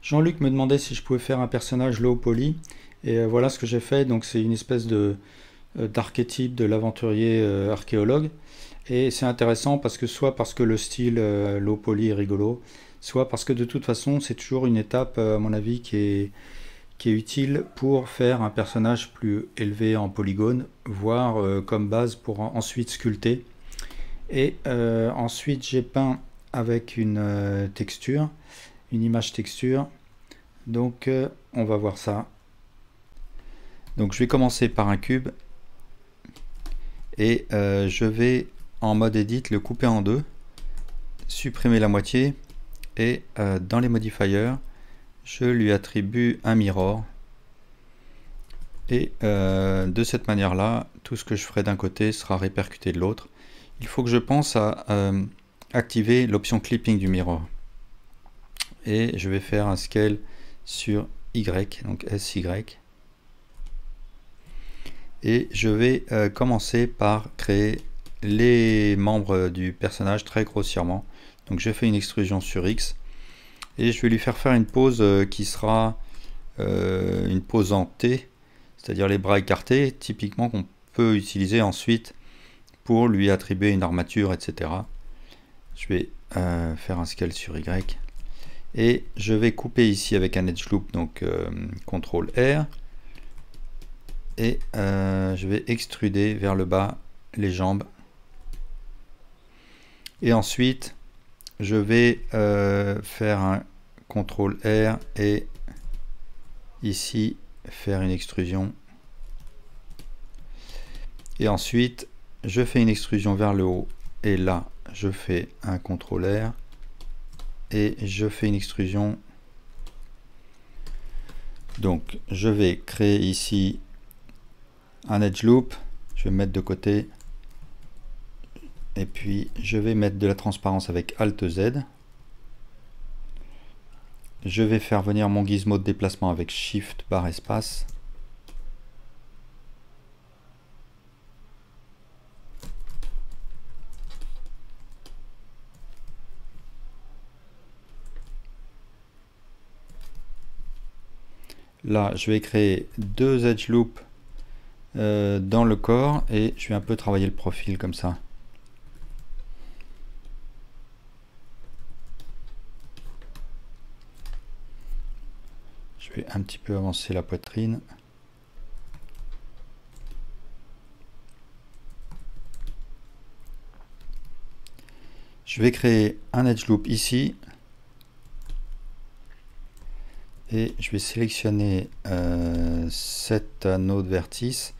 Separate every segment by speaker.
Speaker 1: Jean-Luc me demandait si je pouvais faire un personnage low poly, et voilà ce que j'ai fait. Donc c'est une espèce de d'archétype de l'aventurier archéologue, et c'est intéressant parce que soit parce que le style low poly est rigolo, soit parce que de toute façon c'est toujours une étape à mon avis qui est utile pour faire un personnage plus élevé en polygone, voire comme base pour ensuite sculpter. Et ensuite j'ai peint avec une texture, une image texture. Donc on va voir ça. Donc je vais commencer par un cube et je vais en mode edit le couper en deux, supprimer la moitié et dans les modifiers je lui attribue un mirror, et de cette manière là tout ce que je ferai d'un côté sera répercuté de l'autre. Il faut que je pense à activer l'option clipping du mirror, et je vais faire un scale sur Y, donc SY, et je vais commencer par créer les membres du personnage très grossièrement. Donc je fais une extrusion sur X et je vais lui faire une pose qui sera une pose en T, c'est-à-dire les bras écartés, typiquement qu'on peut utiliser ensuite pour lui attribuer une armature, etc. Je vais faire un scale sur Y et je vais couper ici avec un edge loop, donc CTRL R, et je vais extruder vers le bas les jambes, et ensuite je vais faire un CTRL R et ici faire une extrusion, et ensuite je fais une extrusion vers le haut, et là je fais un CTRL R et je fais une extrusion. Donc je vais créer ici un edge loop, je vais me mettre de côté, et puis je vais mettre de la transparence avec Alt Z. Je vais faire venir mon gizmo de déplacement avec Shift barre espace. Là, je vais créer deux edge loops dans le corps, et je vais un peu travailler le profil comme ça. Je vais un petit peu avancer la poitrine. Je vais créer un edge loop ici. Et je vais sélectionner cet anneau de vertice.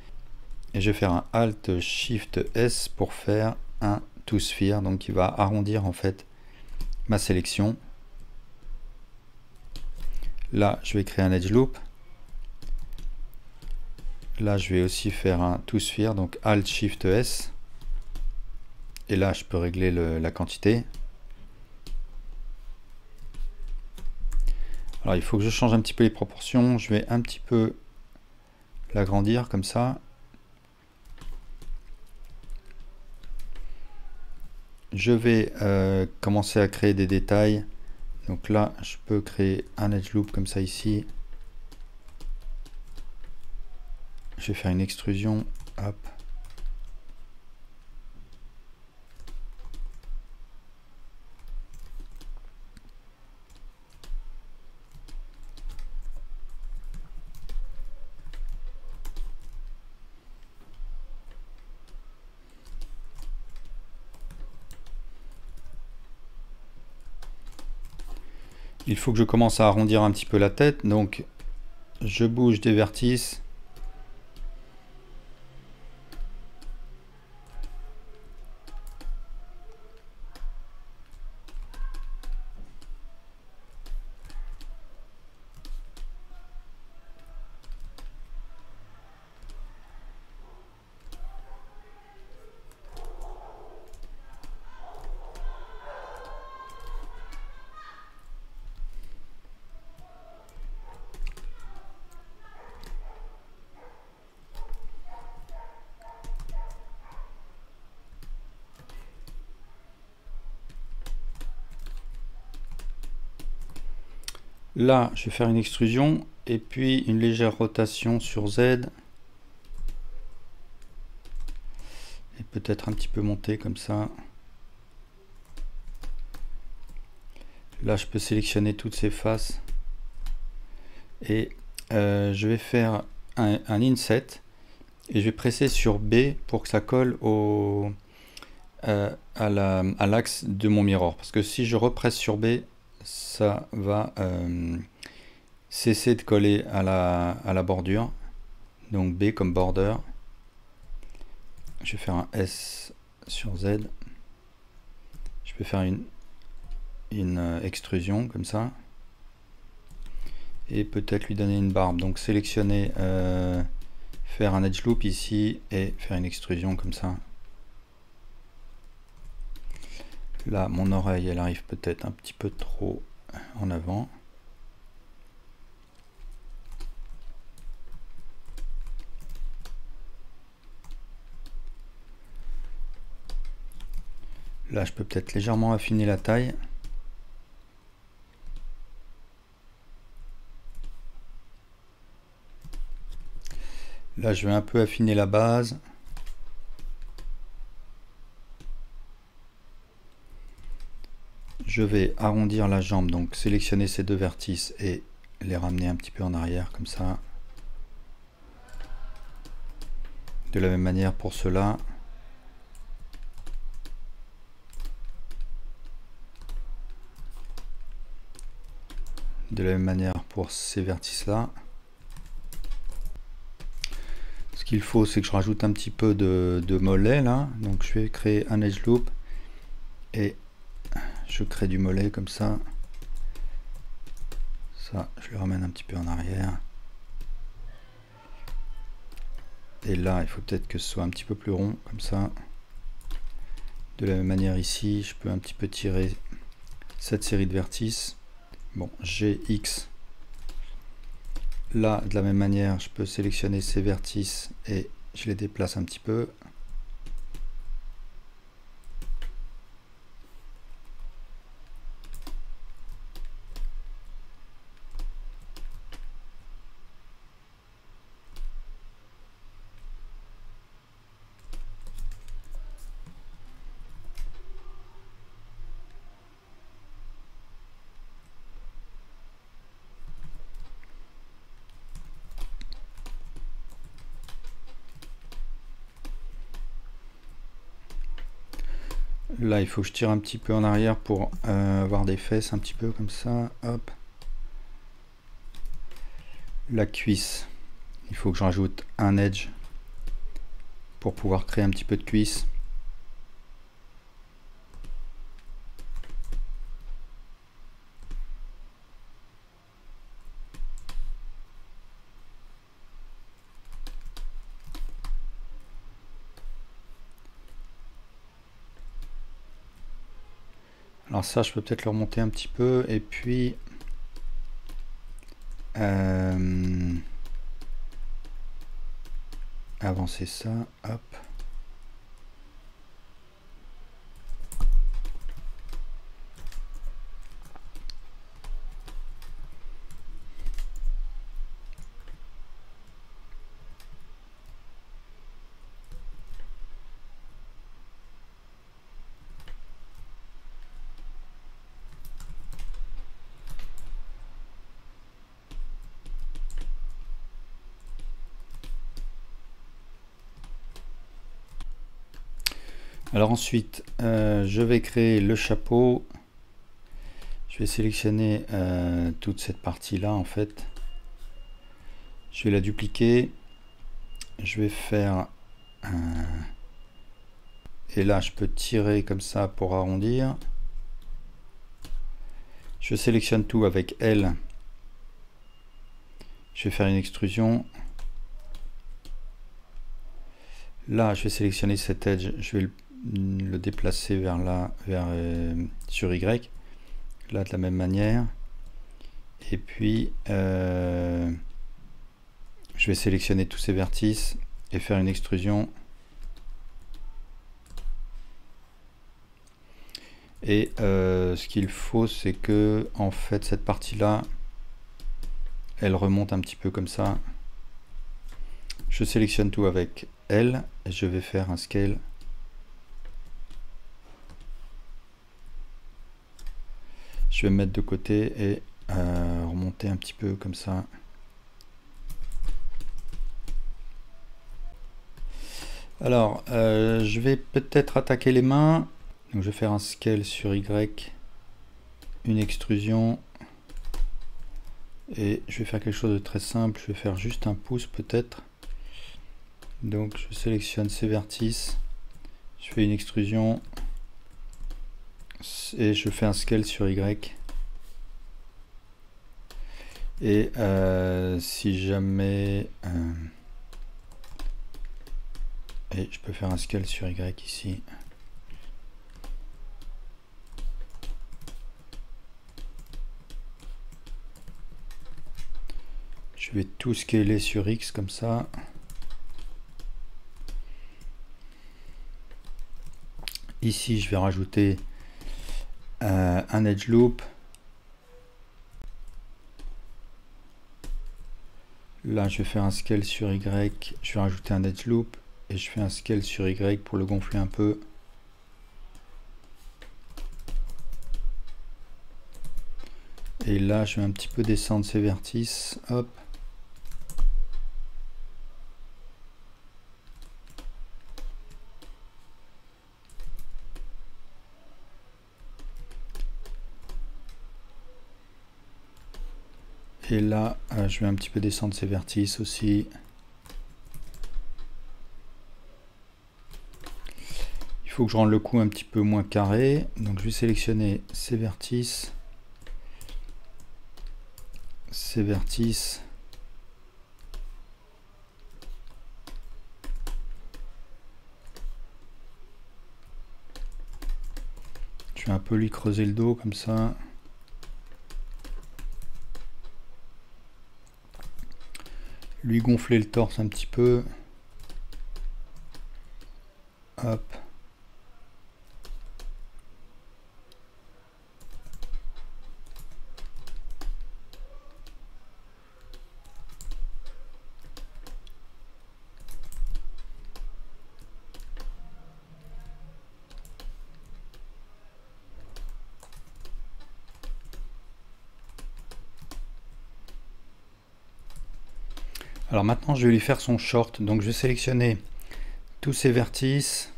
Speaker 1: Et je vais faire un Alt Shift S pour faire un To Sphere. Donc qui va arrondir en fait ma sélection. Là, je vais créer un edge loop. Là, je vais aussi faire un To Sphere, donc Alt Shift S. Et là, je peux régler la quantité. Alors, il faut que je change un petit peu les proportions. Je vais un petit peu l'agrandir comme ça. Je vais commencer à créer des détails. Donc là, je peux créer un edge loop comme ça ici. Je vais faire une extrusion. Hop. Il faut que je commence à arrondir un petit peu la tête, donc je bouge des vertices. Là, je vais faire une extrusion et puis une légère rotation sur Z. Et peut-être un petit peu monter comme ça. Là, je peux sélectionner toutes ces faces. Et je vais faire un inset. Et je vais presser sur B pour que ça colle à l'axe de mon mirror. Parce que si je represse sur B, ça va cesser de coller à la bordure. Donc B comme border. Je vais faire un S sur Z. Je peux faire une extrusion comme ça. Et peut-être lui donner une barbe. Donc sélectionner, faire un edge loop ici et faire une extrusion comme ça. Là, mon oreille, elle arrive peut-être un petit peu trop en avant. Là, je peux peut-être légèrement affiner la taille. Là, je vais un peu affiner la base. Je vais arrondir la jambe, donc sélectionner ces deux vertices et les ramener un petit peu en arrière, comme ça. De la même manière pour cela. De la même manière pour ces vertices-là. Ce qu'il faut, c'est que je rajoute un petit peu de mollet, là. Donc je vais créer un edge loop. Et je crée du mollet comme ça. Ça, je le ramène un petit peu en arrière. Et là, il faut peut-être que ce soit un petit peu plus rond, comme ça. De la même manière ici, je peux un petit peu tirer cette série de vertices. Bon, G, X. Là, de la même manière, je peux sélectionner ces vertices et je les déplace un petit peu. Là, il faut que je tire un petit peu en arrière pour avoir des fesses un petit peu comme ça. Hop. La cuisse, il faut que je rajoute un edge pour pouvoir créer un petit peu de cuisse. Alors ça, je peux peut-être le remonter un petit peu et puis avancer ça, hop. Alors ensuite, je vais créer le chapeau. Je vais sélectionner toute cette partie-là en fait. Je vais la dupliquer. Je vais faire un... Et là, je peux tirer comme ça pour arrondir. Je sélectionne tout avec L. Je vais faire une extrusion. Là, je vais sélectionner cet edge. Je vais le déplacer vers là, sur Y. Là, de la même manière. Et puis, je vais sélectionner tous ces vertices et faire une extrusion. Et ce qu'il faut, c'est que en fait cette partie là, elle remonte un petit peu comme ça. Je sélectionne tout avec L et je vais faire un scale. Je vais me mettre de côté et remonter un petit peu comme ça. Alors, je vais peut-être attaquer les mains. Donc je vais faire un scale sur Y, une extrusion. Et je vais faire quelque chose de très simple. Je vais faire juste un pouce peut-être. Donc je sélectionne ces vertices. Je fais une extrusion. Et je fais un scale sur Y. Et si jamais... et je peux faire un scale sur Y ici. Je vais tout scaler sur X comme ça. Ici, je vais rajouter un edge loop. Là, je vais faire un scale sur Y. Je vais rajouter un edge loop. Et je fais un scale sur Y pour le gonfler un peu. Et là, je vais un petit peu descendre ces vertices. Hop. Et là, je vais un petit peu descendre ces vertices aussi. Il faut que je rende le coup un petit peu moins carré. Donc je vais sélectionner ces vertices. Ces vertices. Je vais un peu lui creuser le dos comme ça. Lui gonfler le torse un petit peu. Hop. Alors maintenant je vais lui faire son short, donc je vais sélectionner tous ces vertices,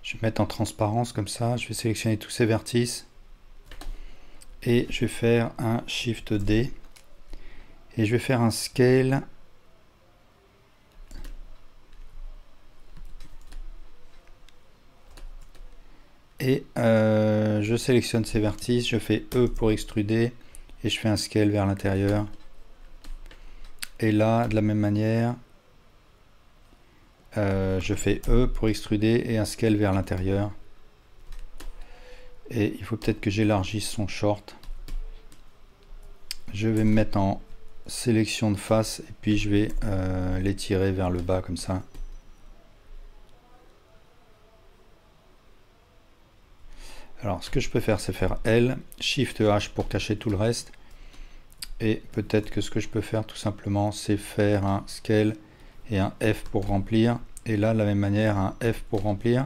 Speaker 1: je vais mettre en transparence comme ça, je vais sélectionner tous ces vertices et je vais faire un Shift D et je vais faire un scale et je sélectionne ces vertices, je fais E pour extruder et je fais un scale vers l'intérieur. Et là, de la même manière, je fais E pour extruder et un scale vers l'intérieur. Et il faut peut-être que j'élargisse son short. Je vais me mettre en sélection de face et puis je vais l'étirer vers le bas comme ça. Alors ce que je peux faire, c'est faire L, Shift H pour cacher tout le reste. Et peut-être que ce que je peux faire tout simplement, c'est faire un scale et un F pour remplir. Et là, de la même manière, un F pour remplir.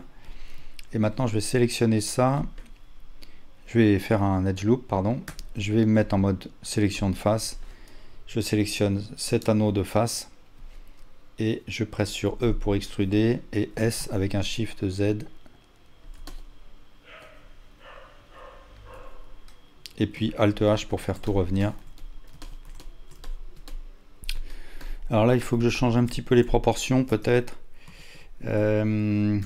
Speaker 1: Et maintenant, je vais sélectionner ça. Je vais faire un edge loop, pardon. Je vais me mettre en mode sélection de face. Je sélectionne cet anneau de face. Et je presse sur E pour extruder. Et S avec un Shift Z. Et puis Alt H pour faire tout revenir. Alors là, il faut que je change un petit peu les proportions, peut-être. Je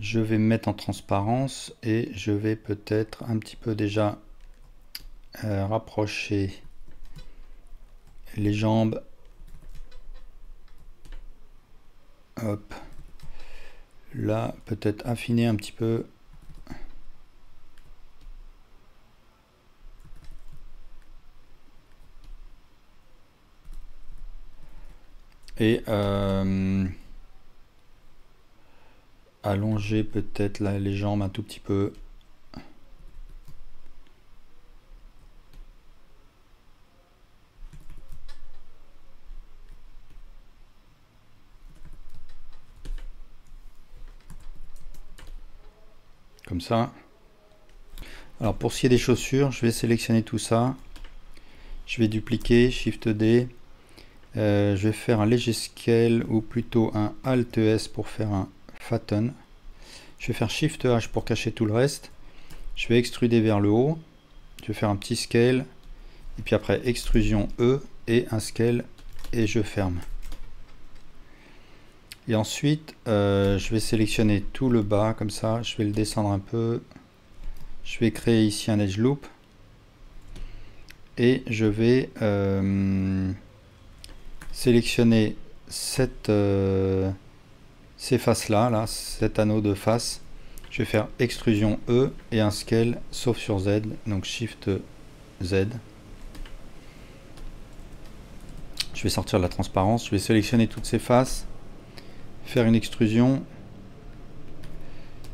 Speaker 1: vais me mettre en transparence et je vais peut-être un petit peu déjà rapprocher les jambes. Hop. Là, peut-être affiner un petit peu. Et allonger peut-être les jambes un tout petit peu. comme ça. Alors pour ce qui est des chaussures, je vais sélectionner tout ça. Je vais dupliquer, Shift D. Je vais faire un léger scale ou plutôt un Alt S pour faire un fatten. Je vais faire Shift H pour cacher tout le reste. Je vais extruder vers le haut. Je vais faire un petit scale. Et puis après extrusion E et un scale et je ferme. Et ensuite, je vais sélectionner tout le bas comme ça. Je vais le descendre un peu. Je vais créer ici un edge loop. Et je vais sélectionner ces faces là, cet anneau de face. Je vais faire extrusion E et un scale sauf sur Z, donc Shift Z. Je vais sortir de la transparence, je vais sélectionner toutes ces faces, faire une extrusion,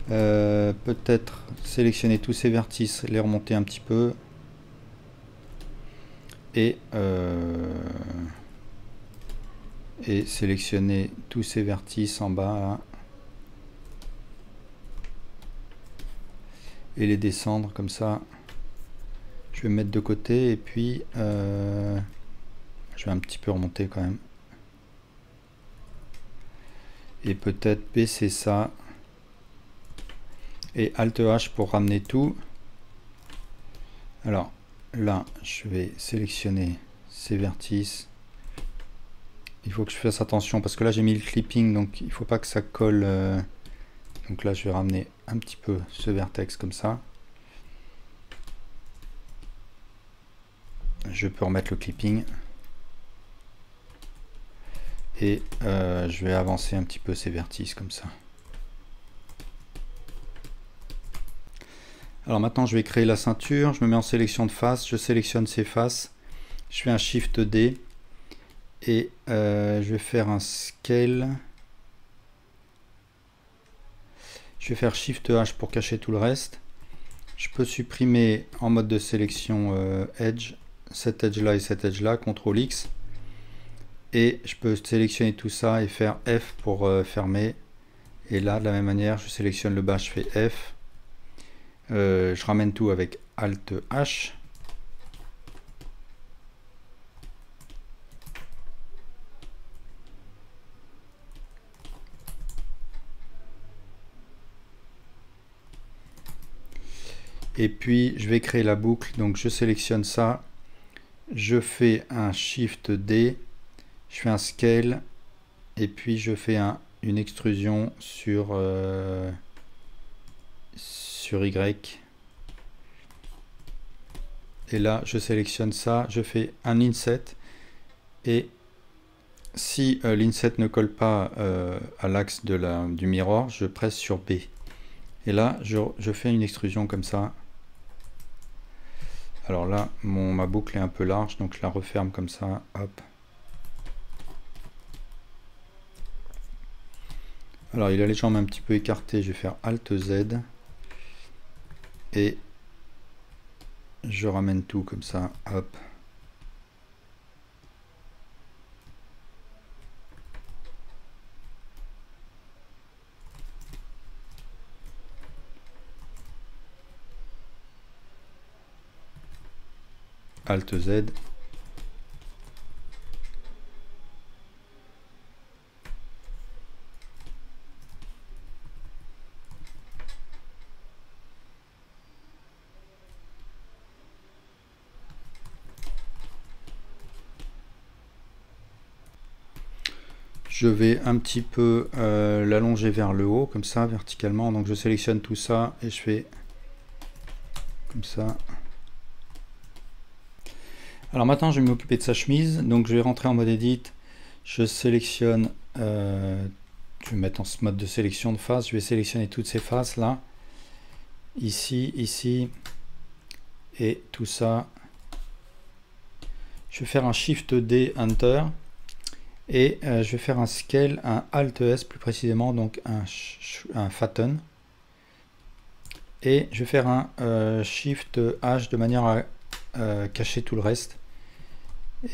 Speaker 1: peut-être sélectionner tous ces vertices, les remonter un petit peu et sélectionner tous ces vertices en bas là, et les descendre comme ça. Je vais me mettre de côté et puis je vais un petit peu remonter quand même et peut-être baisser ça et Alt H pour ramener tout. Alors là je vais sélectionner ces vertices. Il faut que je fasse attention parce que là j'ai mis le clipping, donc il faut pas que ça colle. Donc là je vais ramener un petit peu ce vertex comme ça. Je peux remettre le clipping et je vais avancer un petit peu ces vertices comme ça. Alors maintenant je vais créer la ceinture, je me mets en sélection de face, je sélectionne ces faces, je fais un Shift D et je vais faire un scale. Je vais faire Shift H pour cacher tout le reste. Je peux supprimer en mode de sélection Edge, cet edge là et cet edge là, CTRL X. Et je peux sélectionner tout ça et faire F pour fermer. Et là, de la même manière, je sélectionne le bas, je fais F. Je ramène tout avec Alt H. Et puis je vais créer la boucle, donc je sélectionne ça, je fais un Shift D, je fais un scale et puis je fais une extrusion sur Y. Et là je sélectionne ça, je fais un inset et si l'inset ne colle pas à l'axe du mirror, je presse sur B. Et là je fais une extrusion comme ça. Alors là, ma boucle est un peu large, donc je la referme comme ça, hop. Alors il a les jambes un petit peu écartées, je vais faire Alt Z. Et je ramène tout comme ça, hop. Alt Z. Je vais un petit peu l'allonger vers le haut, comme ça, verticalement. Donc je sélectionne tout ça et je fais comme ça. Alors maintenant je vais m'occuper de sa chemise, donc je vais rentrer en mode edit, je sélectionne, je vais mettre en ce mode de sélection de face, je vais sélectionner toutes ces faces là, ici, ici, et tout ça. Je vais faire un Shift D, Enter, et je vais faire un scale, un Alt S plus précisément, donc un fatten, et je vais faire un Shift H de manière à cacher tout le reste.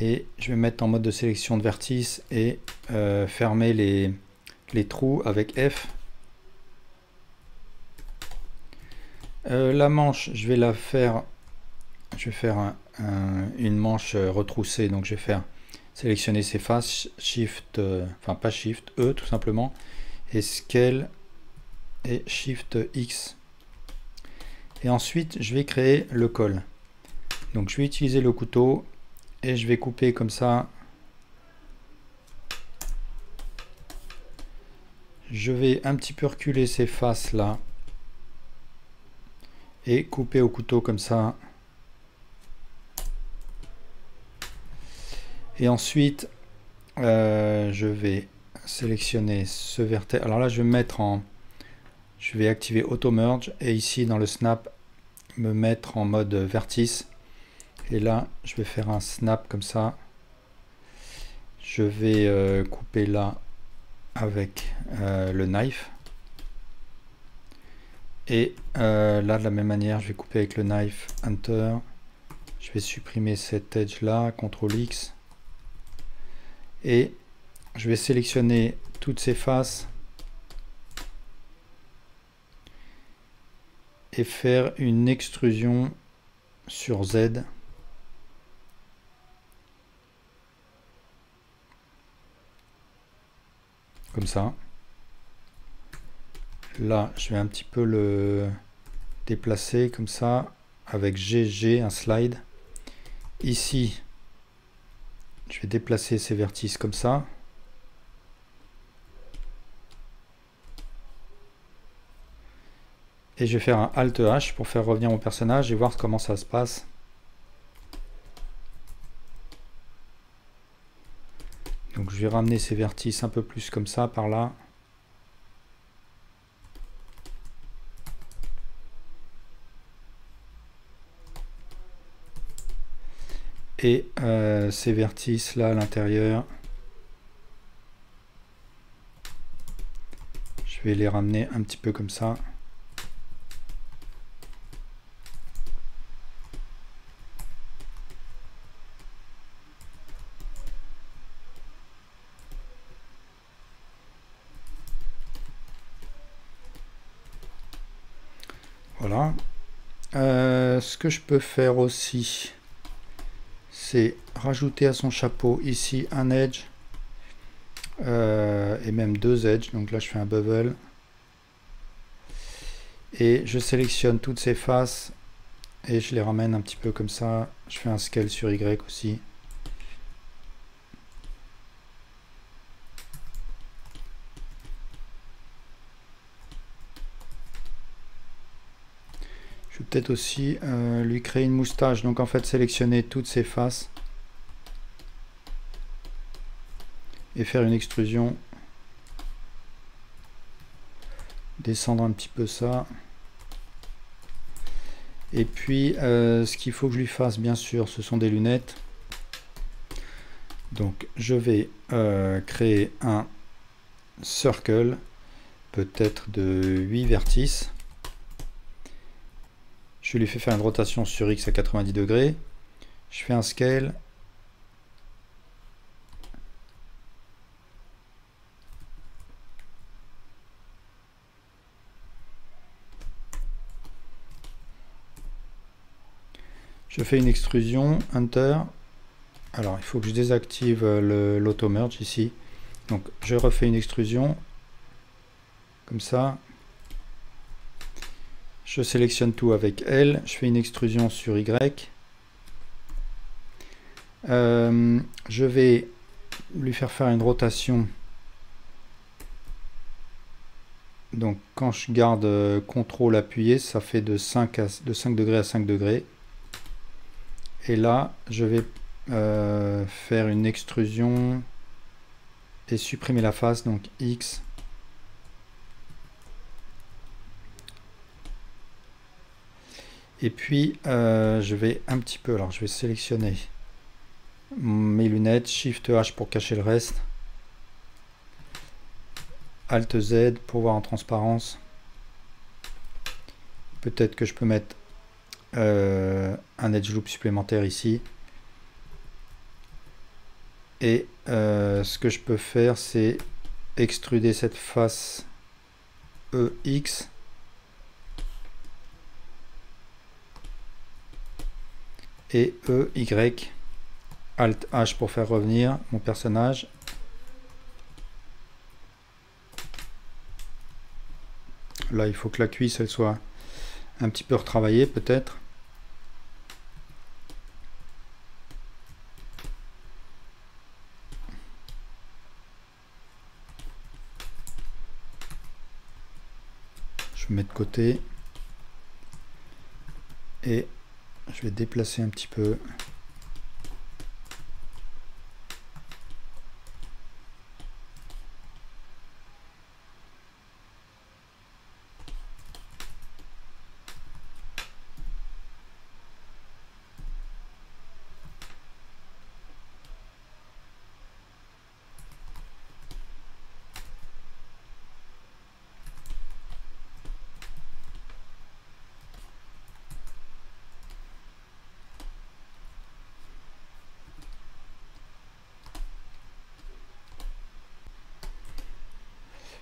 Speaker 1: Et je vais mettre en mode de sélection de vertice et fermer les trous avec F. La manche, je vais faire une manche retroussée, donc je vais sélectionner ces faces, Shift, enfin pas Shift, E tout simplement, et Scale et Shift X. Et ensuite, je vais créer le col. Donc je vais utiliser le couteau et je vais couper comme ça. Je vais un petit peu reculer ces faces là et couper au couteau comme ça. Et ensuite, je vais sélectionner ce vertex. Alors là, je vais activer Auto Merge et ici dans le snap, me mettre en mode vertice. Et là, je vais faire un snap comme ça. Je vais couper là avec le knife. Et là, de la même manière, je vais couper avec le knife, Enter. Je vais supprimer cet edge là, CTRL X. Et je vais sélectionner toutes ces faces et faire une extrusion sur Z. Comme ça. Là, je vais un petit peu le déplacer comme ça, avec GG, un slide. Ici, je vais déplacer ces vertices comme ça. Et je vais faire un Alt H pour faire revenir mon personnage et voir comment ça se passe. Donc je vais ramener ces vertices un peu plus comme ça, par là. Et ces vertices là à l'intérieur, je vais les ramener un petit peu comme ça. Voilà. Ce que je peux faire aussi, c'est rajouter à son chapeau ici un edge et même deux edges. Donc là je fais un bevel et je sélectionne toutes ces faces et je les ramène un petit peu comme ça. Je fais un scale sur Y aussi. Je vais peut-être aussi lui créer une moustache. Donc en fait sélectionner toutes ces faces et faire une extrusion. Descendre un petit peu ça. Et puis ce qu'il faut que je lui fasse, bien sûr, ce sont des lunettes. Donc je vais créer un circle, peut-être de 8 vertices. Je lui fais faire une rotation sur X à 90 degrés. Je fais un scale. Je fais une extrusion, Enter. Alors, il faut que je désactive l'auto merge ici. Donc, je refais une extrusion. Comme ça. Je sélectionne tout avec L. Je fais une extrusion sur Y. Je vais lui faire une rotation. Donc, quand je garde CTRL appuyé, ça fait de 5 degrés à 5 degrés. Et là, je vais faire une extrusion et supprimer la face, donc X. Et puis, je vais un petit peu, alors je vais sélectionner mes lunettes, Shift H pour cacher le reste, Alt Z pour voir en transparence. Peut-être que je peux mettre un edge loop supplémentaire ici. Et ce que je peux faire, c'est extruder cette face EX et E, Y, Alt H pour faire revenir mon personnage. Là, il faut que la cuisse elle soit un petit peu retravaillée peut-être. Je mets de côté et je vais déplacer un petit peu.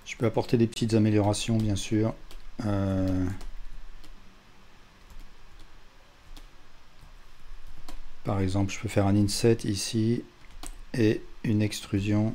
Speaker 1: Je peux apporter des petites améliorations, bien sûr. Par exemple, je peux faire un inset ici et une extrusion.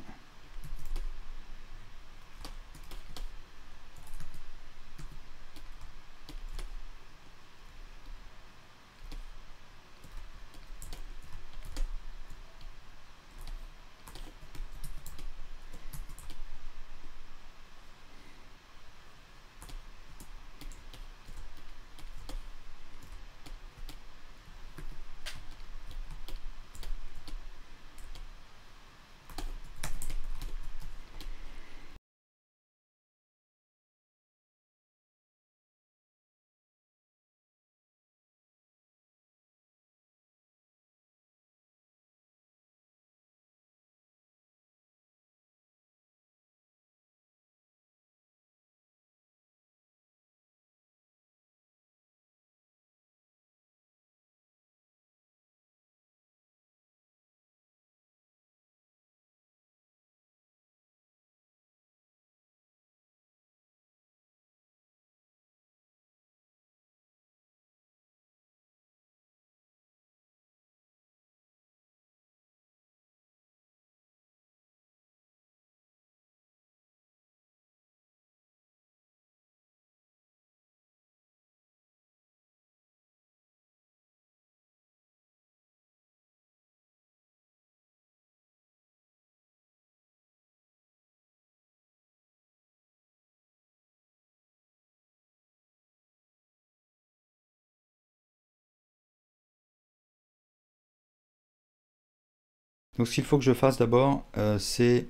Speaker 1: Donc ce qu'il faut que je fasse d'abord, c'est,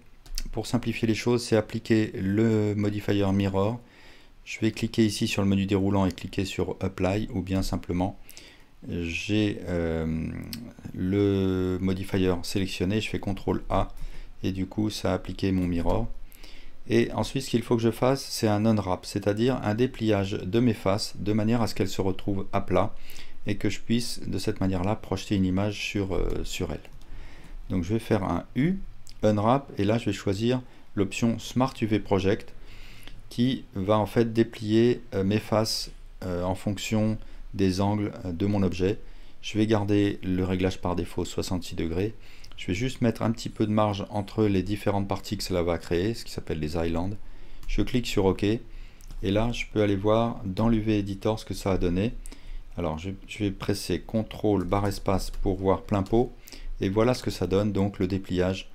Speaker 1: pour simplifier les choses, c'est appliquer le modifier mirror. Je vais cliquer ici sur le menu déroulant et cliquer sur Apply, ou bien simplement j'ai le modifier sélectionné, je fais CTRL A et du coup ça a appliqué mon mirror. Et ensuite ce qu'il faut que je fasse, c'est un unwrap, c'est-à-dire un dépliage de mes faces de manière à ce qu'elles se retrouvent à plat et que je puisse de cette manière-là projeter une image sur elles. Donc je vais faire un U, unwrap, et là je vais choisir l'option Smart UV Project qui va en fait déplier mes faces en fonction des angles de mon objet. Je vais garder le réglage par défaut 66 degrés. Je vais juste mettre un petit peu de marge entre les différentes parties que cela va créer, ce qui s'appelle les islands. Je clique sur OK et là je peux aller voir dans l'UV Editor ce que ça a donné. Alors je vais presser CTRL barre espace pour voir plein pot et voilà ce que ça donne, donc le dépliage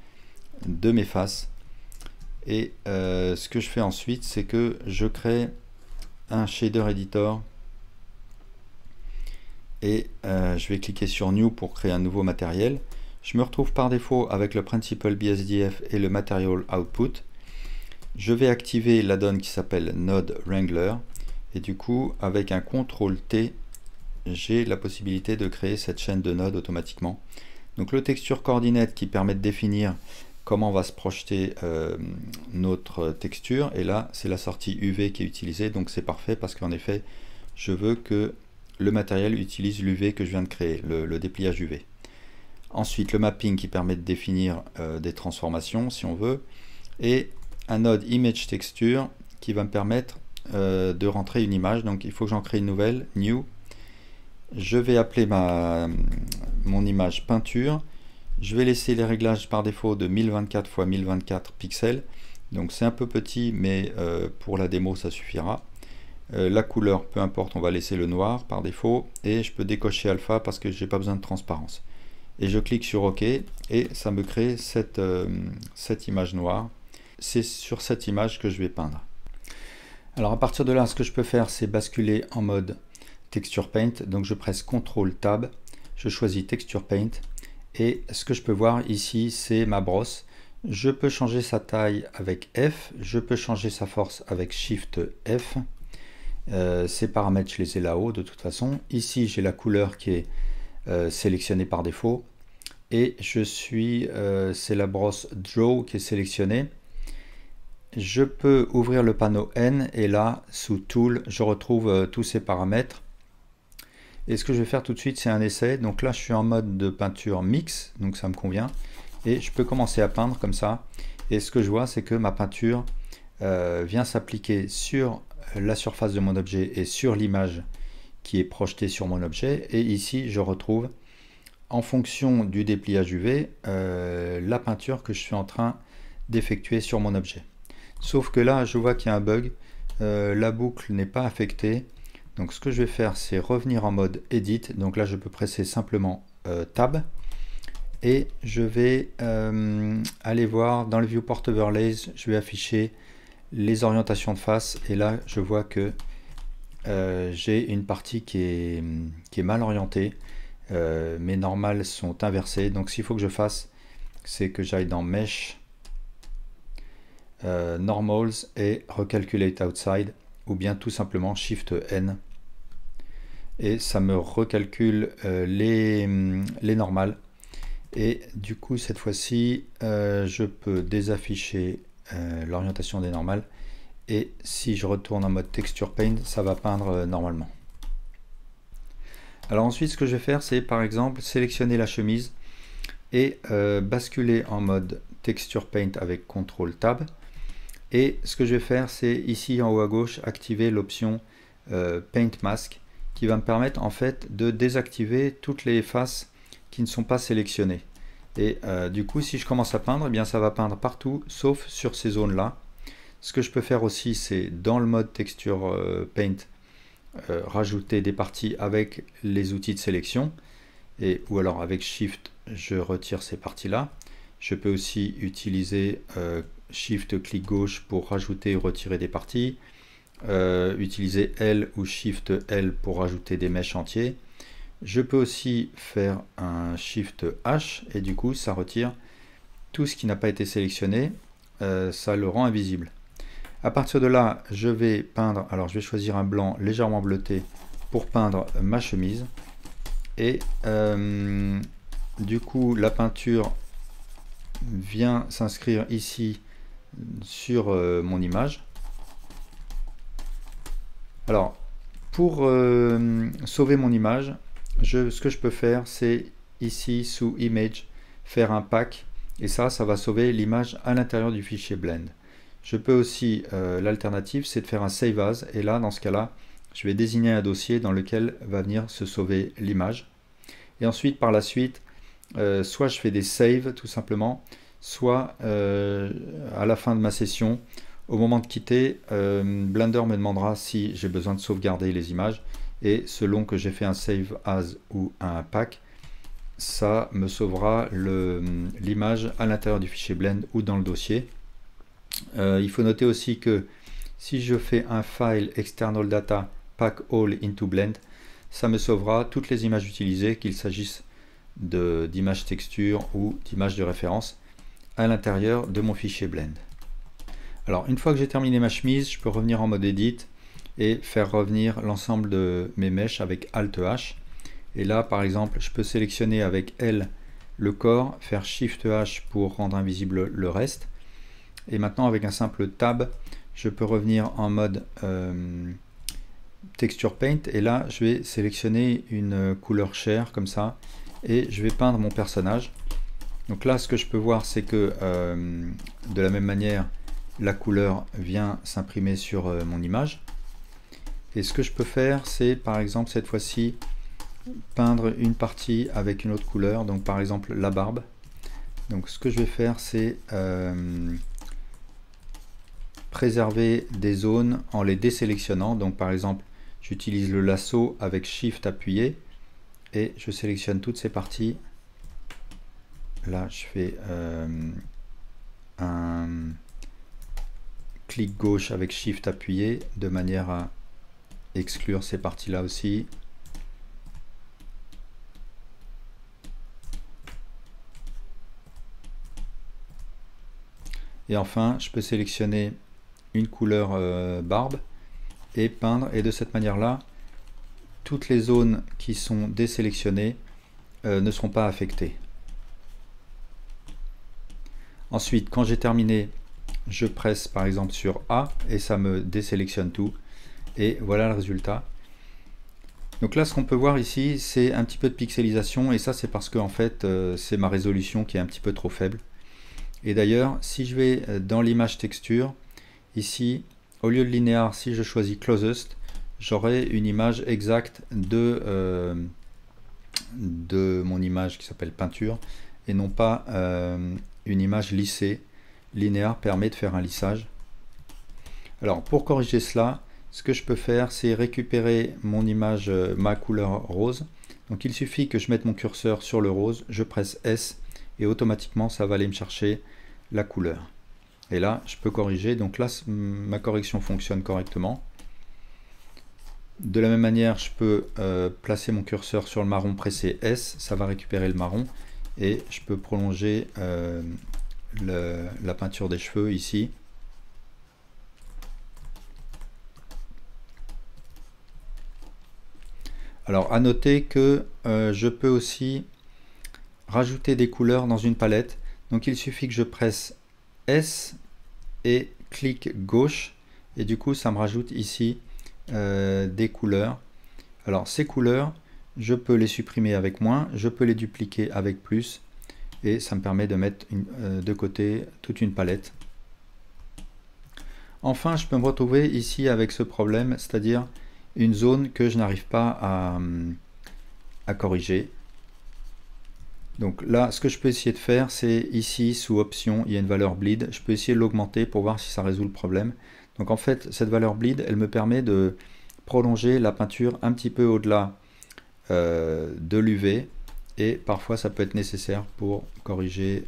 Speaker 1: de mes faces. Et ce que je fais ensuite, c'est que je crée un shader editor et je vais cliquer sur New pour créer un nouveau matériel. Je me retrouve par défaut avec le Principal BSDF et le Material Output. Je vais activer l'add-on qui s'appelle Node Wrangler et du coup avec un CTRL T j'ai la possibilité de créer cette chaîne de nodes automatiquement. Donc le texture coordinate qui permet de définir comment va se projeter notre texture, et là c'est la sortie UV qui est utilisée, donc c'est parfait parce qu'en effet je veux que le matériel utilise l'UV que je viens de créer, le dépliage UV. Ensuite le mapping qui permet de définir des transformations si on veut, et un node image texture qui va me permettre de rentrer une image. Donc il faut que j'en crée une nouvelle, new, Je vais appeler mon image peinture. Je vais laisser les réglages par défaut de 1024 x 1024 pixels. Donc c'est un peu petit, mais pour la démo ça suffira. La couleur, peu importe, on va laisser le noir par défaut. Et je peux décocher alpha parce que j'ai pas besoin de transparence. Et je clique sur OK et ça me crée cette image noire. C'est sur cette image que je vais peindre. Alors à partir de là, ce que je peux faire, c'est basculer en mode Texture Paint. Donc je presse CTRL Tab, je choisis Texture Paint et ce que je peux voir ici, c'est ma brosse. Je peux changer sa taille avec F, je peux changer sa force avec Shift F. Ces paramètres, je les ai là-haut de toute façon. Ici, j'ai la couleur qui est sélectionnée par défaut et c'est la brosse Draw qui est sélectionnée. Je peux ouvrir le panneau N et là, sous Tool, je retrouve tous ces paramètres. Et ce que je vais faire tout de suite, c'est un essai. Donc là, je suis en mode de peinture mix, donc ça me convient. Et je peux commencer à peindre comme ça. Et ce que je vois, c'est que ma peinture vient s'appliquer sur la surface de mon objet et sur l'image qui est projetée sur mon objet. Et ici, je retrouve, en fonction du dépliage UV, la peinture que je suis en train d'effectuer sur mon objet. Sauf que là, je vois qu'il y a un bug. La boucle n'est pas affectée. Donc ce que je vais faire, c'est revenir en mode Edit. Donc là, je peux presser simplement Tab. Et je vais aller voir dans le Viewport Overlays, je vais afficher les orientations de face. Et là, je vois que j'ai une partie qui est mal orientée. Mes normales sont inversées. Donc ce qu'il faut que je fasse, c'est que j'aille dans Mesh, Normals et Recalculate Outside, ou bien tout simplement Shift N et ça me recalcule les normales. Et du coup cette fois-ci je peux désafficher l'orientation des normales et si je retourne en mode Texture Paint, ça va peindre normalement. Alors ensuite, ce que je vais faire, c'est par exemple sélectionner la chemise et basculer en mode Texture Paint avec CTRL Tab. Et ce que je vais faire, c'est ici en haut à gauche, activer l'option Paint Mask, qui va me permettre en fait de désactiver toutes les faces qui ne sont pas sélectionnées. Et du coup, si je commence à peindre, eh bien ça va peindre partout, sauf sur ces zones-là. Ce que je peux faire aussi, c'est dans le mode Texture Paint, rajouter des parties avec les outils de sélection, ou alors avec Shift, je retire ces parties-là. Je peux aussi utiliser Shift clic gauche pour rajouter ou retirer des parties, utiliser L ou Shift L pour rajouter des mèches entiers. Je peux aussi faire un Shift H et du coup ça retire tout ce qui n'a pas été sélectionné, ça le rend invisible. À partir de là, je vais peindre, alors je vais choisir un blanc légèrement bleuté pour peindre ma chemise. Et du coup la peinture vient s'inscrire ici sur mon image. Alors pour sauver mon image, ce que je peux faire, c'est ici sous Image faire un pack et ça va sauver l'image à l'intérieur du fichier Blend. Je peux aussi, l'alternative, c'est de faire un Save As et là dans ce cas là je vais désigner un dossier dans lequel va venir se sauver l'image. Et ensuite par la suite, soit je fais des saves tout simplement, soit à la fin de ma session, au moment de quitter, Blender me demandera si j'ai besoin de sauvegarder les images. Et selon que j'ai fait un Save As ou un Pack, ça me sauvera l'image à l'intérieur du fichier Blend ou dans le dossier. Il faut noter aussi que si je fais un File External Data Pack All into Blend, ça me sauvera toutes les images utilisées, qu'il s'agisse d'images texture ou d'images de référence, à l'intérieur de mon fichier Blend. Alors une fois que j'ai terminé ma chemise, je peux revenir en mode Edit et faire revenir l'ensemble de mes mèches avec Alt H. Et là par exemple, je peux sélectionner avec L le corps, faire Shift H pour rendre invisible le reste. Et maintenant avec un simple Tab, je peux revenir en mode Texture Paint et là je vais sélectionner une couleur chair comme ça et je vais peindre mon personnage. Donc là ce que je peux voir, c'est que de la même manière la couleur vient s'imprimer sur mon image. Et ce que je peux faire, c'est par exemple cette fois-ci peindre une partie avec une autre couleur, donc par exemple la barbe. Donc ce que je vais faire, c'est préserver des zones en les désélectionnant. Donc par exemple, j'utilise le lasso avec Shift appuyé et je sélectionne toutes ces parties. Là, je fais un clic gauche avec Shift appuyé de manière à exclure ces parties-là aussi. Et enfin, je peux sélectionner une couleur barbe et peindre. Et de cette manière-là, toutes les zones qui sont désélectionnées ne seront pas affectées. Ensuite, quand j'ai terminé, je presse par exemple sur A et ça me désélectionne tout. Et voilà le résultat. Donc là, ce qu'on peut voir ici, c'est un petit peu de pixelisation. Et ça, c'est parce que en fait, c'est ma résolution qui est un petit peu trop faible. Et d'ailleurs, si je vais dans l'image texture, ici, au lieu de linéaire, si je choisis closest, j'aurai une image exacte de mon image qui s'appelle peinture et non pas une image lissée. Linéaire permet de faire un lissage. Alors pour corriger cela, ce que je peux faire, c'est récupérer mon image, ma couleur rose. Donc il suffit que je mette mon curseur sur le rose, je presse S et automatiquement ça va aller me chercher la couleur. Et là, je peux corriger. Donc là, ma correction fonctionne correctement. De la même manière, je peux placer mon curseur sur le marron, presser S, ça va récupérer le marron. Et je peux prolonger la peinture des cheveux ici. Alors, à noter que je peux aussi rajouter des couleurs dans une palette. Donc, il suffit que je presse S et clic gauche. Et du coup, ça me rajoute ici des couleurs. Alors, ces couleurs, je peux les supprimer avec moins, je peux les dupliquer avec plus. Et ça me permet de mettre de côté toute une palette. Enfin, je peux me retrouver ici avec ce problème, c'est-à-dire une zone que je n'arrive pas à corriger. Donc là, ce que je peux essayer de faire, c'est ici, sous option, il y a une valeur bleed. Je peux essayer de l'augmenter pour voir si ça résout le problème. Donc en fait, cette valeur bleed, elle me permet de prolonger la peinture un petit peu au-delà de l'UV. Et parfois, ça peut être nécessaire pour corriger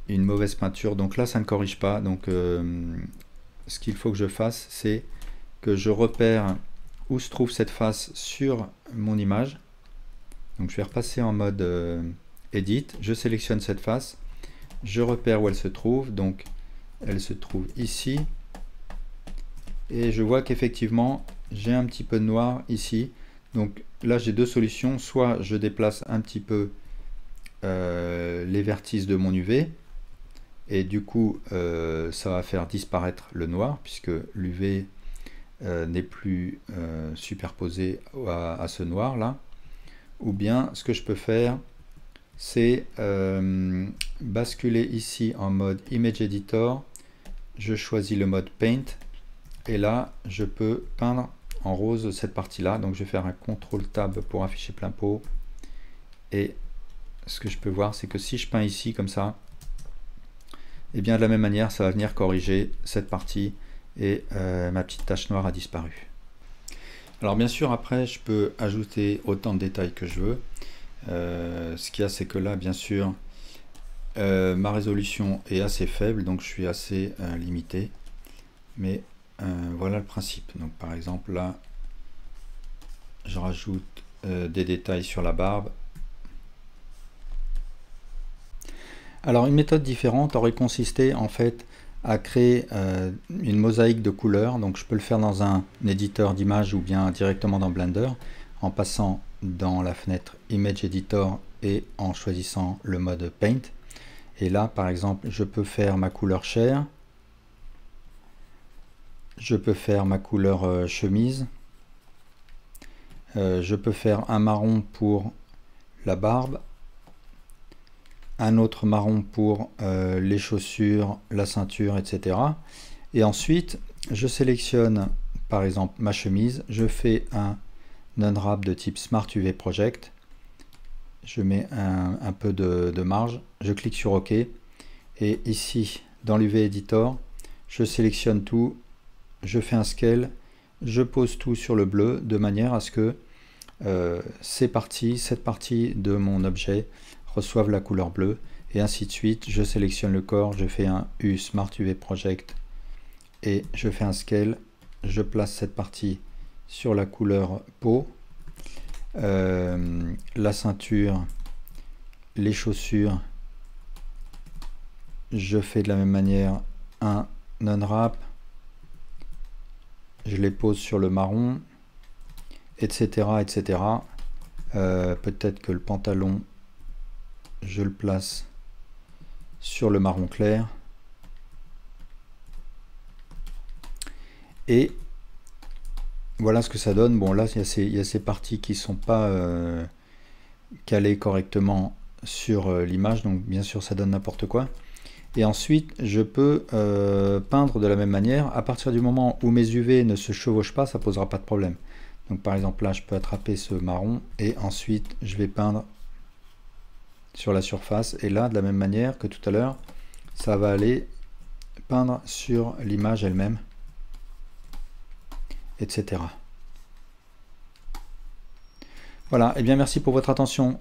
Speaker 1: une mauvaise peinture. Donc là, ça ne corrige pas. Donc ce qu'il faut que je fasse, c'est que je repère où se trouve cette face sur mon image. Donc je vais repasser en mode Edit, je sélectionne cette face, je repère où elle se trouve, donc elle se trouve ici, et je vois qu'effectivement j'ai un petit peu de noir ici. Donc là j'ai deux solutions, soit je déplace un petit peu les vertices de mon UV, et du coup ça va faire disparaître le noir, puisque l'UV n'est plus superposé à ce noir là. Ou bien ce que je peux faire, c'est basculer ici en mode Image Editor. Je choisis le mode Paint et là je peux peindre en rose cette partie là. Donc je vais faire un CTRL Tab pour afficher plein pot. Et ce que je peux voir, c'est que si je peins ici comme ça, et bien de la même manière ça va venir corriger cette partie et ma petite tache noire a disparu. Alors bien sûr, après, je peux ajouter autant de détails que je veux. Ce qu'il y a, c'est que là, bien sûr, ma résolution est assez faible, donc je suis assez limité. Mais voilà le principe. Donc par exemple, là, je rajoute des détails sur la barbe. Alors une méthode différente aurait consisté en fait à créer une mosaïque de couleurs. Donc je peux le faire dans un éditeur d'image ou bien directement dans Blender en passant dans la fenêtre Image Editor et en choisissant le mode Paint. Et là par exemple je peux faire ma couleur chair, je peux faire ma couleur chemise, je peux faire un marron pour la barbe, un autre marron pour les chaussures, la ceinture, etc. Et ensuite, je sélectionne par exemple ma chemise, je fais un non-wrap de type Smart UV Project. Je mets un peu de marge, je clique sur OK, et ici dans l'UV Editor, je sélectionne tout, je fais un scale, je pose tout sur le bleu de manière à ce que cette partie de mon objet reçoive la couleur bleue, et ainsi de suite. Je sélectionne le corps, je fais un U Smart UV Project et je fais un scale, je place cette partie sur la couleur peau, la ceinture, les chaussures, je fais de la même manière un non-wrap, je les pose sur le marron, etc. etc. Peut-être que le pantalon, je le place sur le marron clair. Et voilà ce que ça donne. Bon, là, il y a ces parties qui ne sont pas calées correctement sur l'image, donc bien sûr, ça donne n'importe quoi. Et ensuite, je peux peindre de la même manière. À partir du moment où mes UV ne se chevauchent pas, ça ne posera pas de problème. Donc par exemple, là, je peux attraper ce marron et ensuite, je vais peindre sur la surface. Et là, de la même manière que tout à l'heure, ça va aller peindre sur l'image elle-même, etc. Voilà, et bien merci pour votre attention.